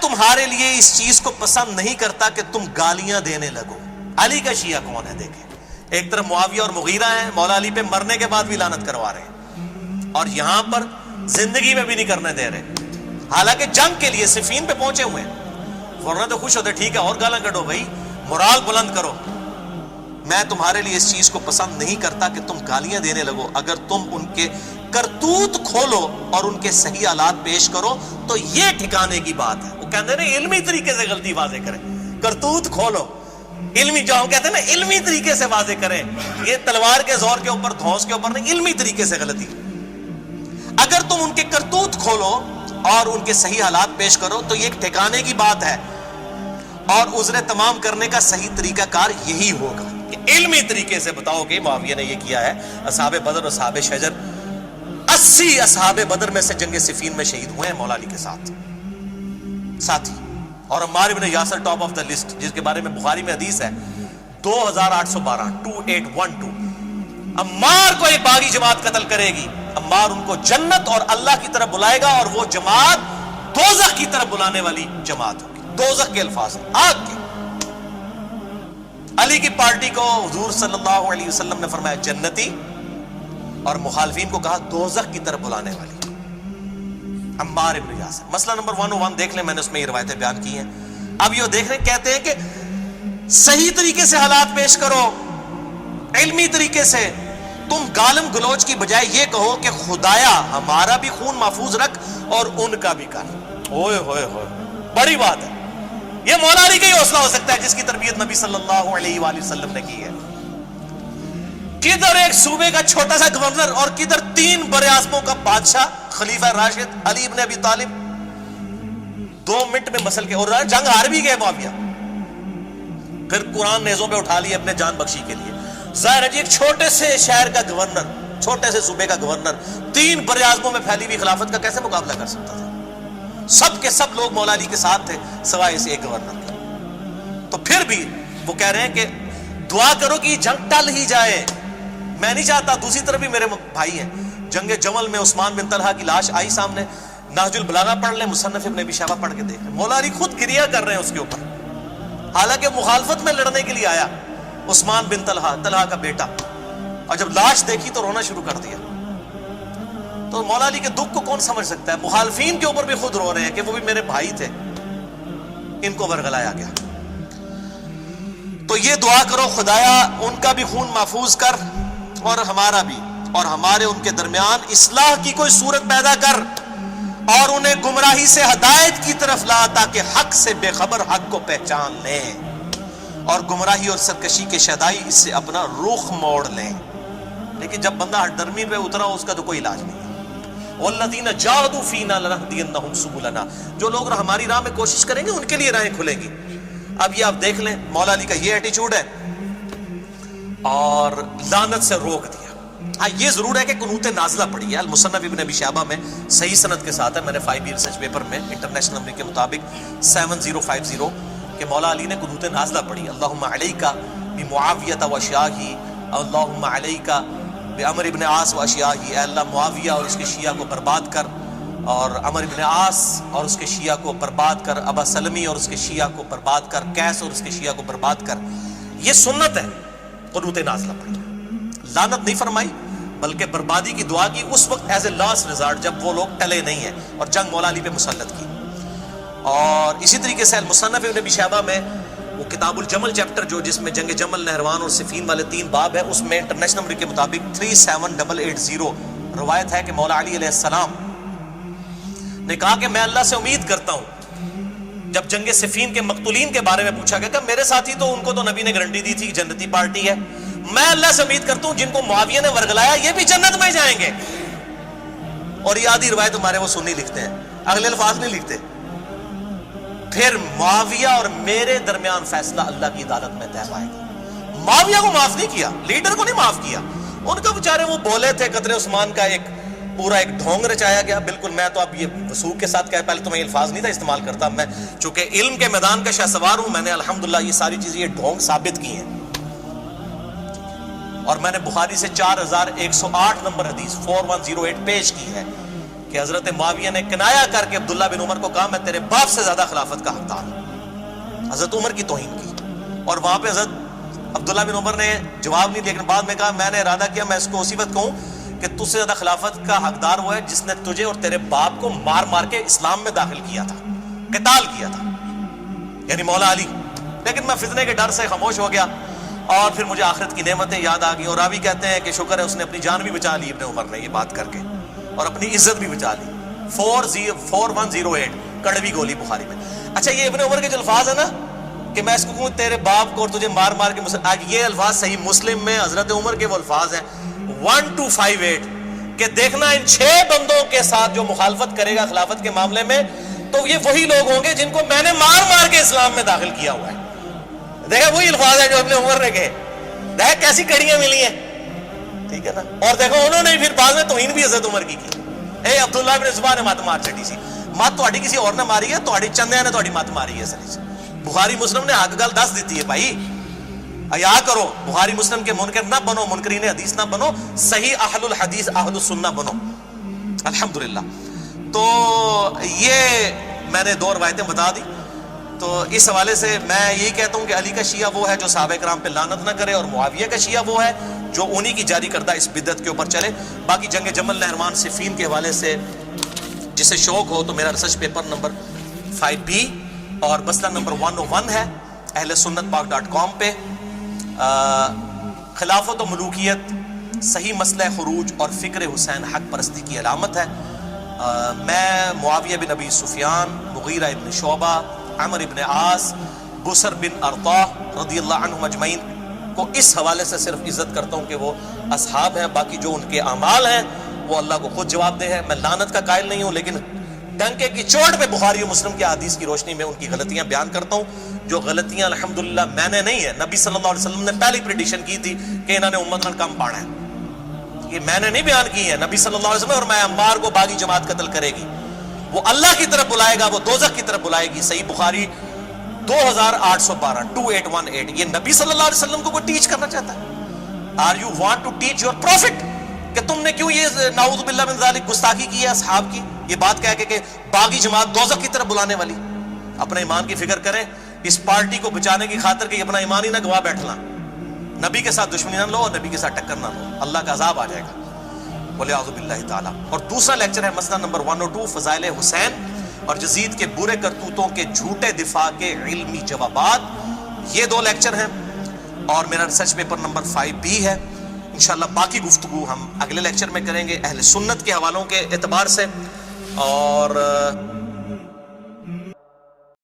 تمہارے لیے اس چیز کو پسند نہیں کرتا کہ تم گالیاں دینے لگو. علی کا شیعہ کون ہے؟ دیکھیں، ایک طرف معاویہ اور مغیرہ ہیں، مولا علی پہ مرنے کے بعد بھی لعنت کروا رہے ہیں، اور یہاں پر زندگی میں بھی نہیں کرنے دے رہے، حالانکہ جنگ کے لیے صفین پہ پہنچے ہوئے ہیں. فوراً تو خوش ہوتے، ٹھیک ہے اور گالاں کڈو بھائی، مورال بلند کرو. میں تمہارے لیے اس چیز کو پسند نہیں کرتا کہ تم گالیاں دینے لگو، اگر تم ان کے کرتوت کھولو اور ان کے صحیح حالات پیش کرو تو یہ ٹھکانے کی بات ہے. وہ کہتے ہیں نا علمی طریقے سے غلطی واضح کریں، کرتوت کھولو، علمی جو ہم کہتے ہیں نا علمی طریقے سے واضح کریں، یہ تلوار کے زور کے اوپر، دھونس کے اوپر نہیں، علمی طریقے سے غلطی. اگر تم ان کے کرتوت کھولو اور ان کے صحیح حالات پیش کرو تو یہ ایک ٹھکانے کی بات ہے، اور عذر تمام کرنے کا صحیح طریقہ کار یہی ہوگا کہ علمی طریقے سے بتاؤ کہ معاویہ نے یہ کیا ہے. اصحاب بدر اور اصحاب شجر، 80 اصحاب بدر میں سے جنگ صفین میں شہید ہوئے ہیں مولا علی کے ساتھی. اور عمار ابن Yasir top of the list, جس کے بارے میں بخاری میں حدیث ہے 2812 2812. عمار کو ایک باغی جماعت قتل کرے گی، عمار ان کو جنت اور اللہ کی طرف بلائے گا، اور وہ جماعت دوزخ کی طرف بلانے والی جماعت ہوگی. دوزخ کے الفاظ ہیں، آگ کے. علی کی پارٹی کو حضور صلی اللہ علیہ وسلم نے فرمایا جنتی، اور مخالفین کو کہا دوزخ کی طرف بلانے والی. عمار ابن یاسر. مسئلہ نمبر 101 دیکھ لیں، میں نے اس میں یہ روایتیں بیان کی ہیں. اب یہ دیکھ رہے کہتے ہیں کہ صحیح طریقے سے حالات پیش کرو، علمی طریقے سے. تم گالم گلوچ کی بجائے یہ کہو کہ خدایا ہمارا بھی خون محفوظ رکھ اور ان کا بھی کر. ہوئے ہوئے ہوئے، بڑی بات ہے. یہ مولا علی کا ہی حوصلہ ہو سکتا ہے جس کی تربیت نبی صلی اللہ علیہ وآلہ وسلم نے کی ہے. کدھر ایک صوبے کا چھوٹا سا گورنر اور کدھر 3 براعظموں کا بادشاہ خلیفہ راشد علی ابن ابی طالب 2 منٹ میں مسل کے، اور جنگ ہار بھی گئے معاویہ، پھر قرآن نیزوں پہ اٹھا لیے اپنے جان بخشی کے لیے. ظاہر ہے جی ایک چھوٹے سے شہر کا گورنر، چھوٹے سے صوبے کا گورنر 3 براعظموں میں پھیلی ہوئی خلافت کا کیسے مقابلہ کر سکتا تھا؟ سب کے سب لوگ مولا علی کے ساتھ تھے سوائے اس ایک گورنر کے. تو پھر بھی وہ کہہ رہے ہیں کہ دعا کرو کہ یہ جنگ ٹل ہی جائے. میں نہیں چاہتا. دوسری طرف بھی میرے بھائی ہیں، جنگ جمل میں عثمان بن طلحہ کی لاش آئی سامنے، نہج البلاغہ پڑھ لیں، مصنف ابن ابی شیبہ پڑھ کے دیکھ لیں، مولا علی خود گریہ کر رہے ہیں اس کے اوپر، حالانکہ مخالفت میں لڑنے کے لیے آیا عثمان بن طلحہ کا بیٹا، اور جب لاش دیکھی تو رونا شروع کر دیا. تو مولا علی کے دکھ کو کون سمجھ سکتا ہے؟ مخالفین کے اوپر بھی خود رو رہے ہیں کہ وہ بھی میرے بھائی تھے، ان کو ورگلایا گیا. تو یہ دعا کرو خدایا ان کا بھی خون محفوظ کر اور ہمارا بھی، اور ہمارے ان کے درمیان اصلاح کی کوئی صورت پیدا کر، اور انہیں گمراہی سے ہدایت کی طرف لا تاکہ حق سے بے خبر حق کو پہچان لیں، اور گمراہی اور سرکشی کے شیدائی اس سے اپنا رخ موڑ لیں. لیکن جب بندہ ہٹ درمی پہ اترا اس کا تو کوئی علاج نہیں. وَالَّذِينَ جَاهَدُوا فِينَا لَنَهْدِيَنَّهُمْ سُبُلَنَا، جو لوگ ہماری راہ میں کوشش کریں گے ان کے لیے راہیں کھلیں گی. اب یہ آپ دیکھ لیں مولا علی کا یہ ایٹیچیوڈ ہے، اور لعنت سے روک دیا. ہاں یہ ضرور ہے کہ قنوت نازلہ پڑھی ہے، المصنف ابن ابی شیبہ میں صحیح سند کے ساتھ ہے، میں نے 5 ریسرچ پیپر میں انٹرنیشنل نمبر کے مطابق 7050 کہ مولا علی نے قنوت نازلہ پڑھی. اللہم علیکہ بمعاویۃ و اشیاہی، اللہم علیکہ بعمر ابن عاص و اشیاہی، اے اللہ معاویہ اور اس کے شیعہ کو برباد کر، اور عمر ابن عاص اور اس کے شیعہ کو برباد کر، ابا سلمی اور اس کے شیعہ کو برباد کر، قیس اور اس کے شیعہ کو برباد کر. یہ سنت ہے قنوت نازلہ پڑھی. لعنت نہیں فرمائی بلکہ بربادی کی دعا کی اس وقت ایز اے لاسٹ ریزارٹ جب وہ لوگ ٹلے نہیں ہیں، اور جنگ مولا علی پہ مسلط کی. اور اسی طریقے سے المصنف ابن ابی شیبہ میں وہ کتاب الجمل چیپٹر جو جس میں جنگ جمل، نہروان اور صفین والے 3 باب ہیں، اس میں انٹرنیشنل نمبر کے مطابق 37880 روایت ہے کہ مولا علی علیہ السلام نے کہا کہ میں اللہ سے امید کرتا ہوں. جب جنگ صفین کے مقتولین کے بارے میں پوچھا گیا کہ میرے ساتھی تو ان کو تو نبی نے گارنٹی دی تھی جنتی پارٹی ہے، میں اللہ سے امید کرتا ہوں جن کو معاویہ نے ورگلایا یہ بھی جنت میں جائیں گے. اور یہ آدھی روایت ہمارے وہ سنی لکھتے ہیں، اگلے الفاظ نہیں لکھتے. پھر معاویہ اور میرے درمیان فیصلہ اللہ کی عدالت میں طے پائے گا. معاویہ کو معاف نہیں کیا، لیڈر کو نہیں معاف کیا. ان کا بیچارے وہ بولے تھے قدر عثمان کا ایک پورا ایک ڈھونگ رچایا گیا. بالکل میں تو اب یہ وثوق کے ساتھ کہہ، پہلے تو میں الفاظ نہیں تھا استعمال کرتا، میں چونکہ علم کے میدان کا شاہ سوار ہوں، میں نے الحمدللہ یہ ساری چیزیں یہ ڈھونگ ثابت کی ہیں. اور میں نے بخاری سے 4108 نمبر حدیث 4108 پیش کی ہے کہ کہ حضرت معاویہ نے کنایا کر کے عبداللہ بن عمر کو کہا میں تیرے باپ سے زیادہ خلافت کا حقدار ہوں، حضرت عمر کی توہین کی. اور وہاں پہ حضرت عبداللہ بن عمر نے جواب نہیں دیا، لیکن بعد میں کہا میں نے ارادہ کیا میں اس کو اسی وقت کہوں کہ تجھ سے زیادہ خلافت کا حقدار وہ ہے جس نے تجھے اور تیرے باپ کو مار مار کے اسلام میں داخل کیا تھا، قتال کیا تھا، یعنی مولا علی. لیکن میں فتنے کے ڈر سے خاموش ہو گیا اور پھر مجھے آخرت کی نعمتیں یاد آ گئیں. اور راوی کہتے ہیں کہ شکر ہے اس نے اپنی جان بھی بچا لی ابن عمر نے یہ بات کر کے، اور اپنی عزت بھی بچا لی. 4108 کڑوی گولی بخاری میں. اچھا یہ ابن عمر کے جو الفاظ ہیں نا کہ میں اس کو کہوں تیرے باپ کو اور تجھے مار مار کے، آج یہ الفاظ صحیح مسلم میں حضرت عمر کے وہ الفاظ ہیں 1258 کہ دیکھنا ان 6 بندوں کے ساتھ جو مخالفت کرے گا خلافت کے معاملے میں تو یہ وہی لوگ ہوں گے جن کو میں نے مار مار کے اسلام میں داخل کیا ہوا ہے. دیکھا وہی الفاظ ہیں جو ابن عمر نے کہے. دیکھا کیسی کڑیاں ملی ہیں، ٹھیک ہے نا. اور دیکھو انہوں نے پھر بعد میں توہین بھی حضرت عمر کی کی. اے عبداللہ بن زبان نے مت مار چڑی سی، مت تہاڈی کسی اور نے ماری ہے، تہاڈی چندیاں نے تہاڈی مت ماری ہے. سر بخاری مسلم نے حق گل دس دیتی ہے بھائی، حیا کرو. بخاری مسلم کے منکر نہ بنو، منکرین حدیث نہ بنو، صحیح اہل الحدیث اہل السنہ بنو. الحمدللہ. تو یہ میں نے 2 روایتیں بتا دی. تو اس حوالے سے میں یہی کہتا ہوں کہ علی کا شیعہ وہ ہے جو صحابہ کرام پہ لعنت نہ کرے، اور معاویہ کا شیعہ وہ ہے جو انہی کی جاری کردہ اس بدعت کے اوپر چلے. باقی جنگ جمل نہرمان صفین کے حوالے سے جسے شوق ہو تو میرا ریسرچ پیپر نمبر 5B اور مسئلہ نمبر 101 ہے اہل سنت پاک.com پہ. خلافت و ملوکیت صحیح مسئلہ خروج اور فکر حسین حق پرستی کی علامت ہے. میں معاویہ بن ابی سفیان، مغیرہ ابن شعبہ، عمر ابن عاص، بسر بن ارطاح رضی اللہ عنہم اجمعین کو اس حوالے سے صرف عزت کرتا ہوں کہ وہ اصحاب ہیں. باقی جو ان کے اعمال ہیں وہ اللہ کو خود جواب دہ ہے. میں لعنت کا قائل نہیں ہوں، لیکن ڈنکے کی چوٹ پہ بخاری و مسلم کے حدیث کی روشنی میں ان کی غلطیاں بیان کرتا ہوں. جو غلطیاں الحمدللہ میں نے نہیں ہے، نبی صلی اللہ علیہ وسلم نے پہلی پریڈکشن کی تھی کہ انہوں نے امت کا کم پانا ہے. یہ میں نے نہیں بیان کی ہے، نبی صلی اللہ علیہ وسلم. اور میں عمار کو باغی جماعت قتل کرے گی، وہ اللہ کی طرف بلائے گا، وہ دوزخ کی طرف بلائے گی. صحیح بخاری 2818 یہ نبی صلی اللہ علیہ وسلم کو کوئی ٹیچ کرنا چاہتا ہے؟ Are you want to teach your profit کہ تم نے کیوں یہ نعوذ باللہ من ذالک گستاخی کی ہے اصحاب کی، یہ بات کہہ کے کہ باغی جماعت دوزخ کی طرف بلانے والی. اپنے ایمان کی فکر کریں، اس پارٹی کو بچانے کی خاطر کہ اپنا ایمان ہی نہ گوا بیٹھنا. نبی کے ساتھ دشمنی نہ لو اور نبی کے ساتھ ٹکر نہ لو، اللہ کا عذاب آ جائے گا ولیعوذ باللہ تعالی. اور دوسرا لیکچر ہے مسئلہ نمبر 102 فضائل حسین اور یزید کے برے کرتوتوں کے جھوٹے دفاع کے علمی جوابات. یہ 2 لیکچر ہیں اور میرا ریسرچ پیپر نمبر 5B ہے. انشاءاللہ باقی گفتگو ہم اگلے لیکچر میں کریں گے اہل سنت کے حوالوں کے اعتبار سے. اور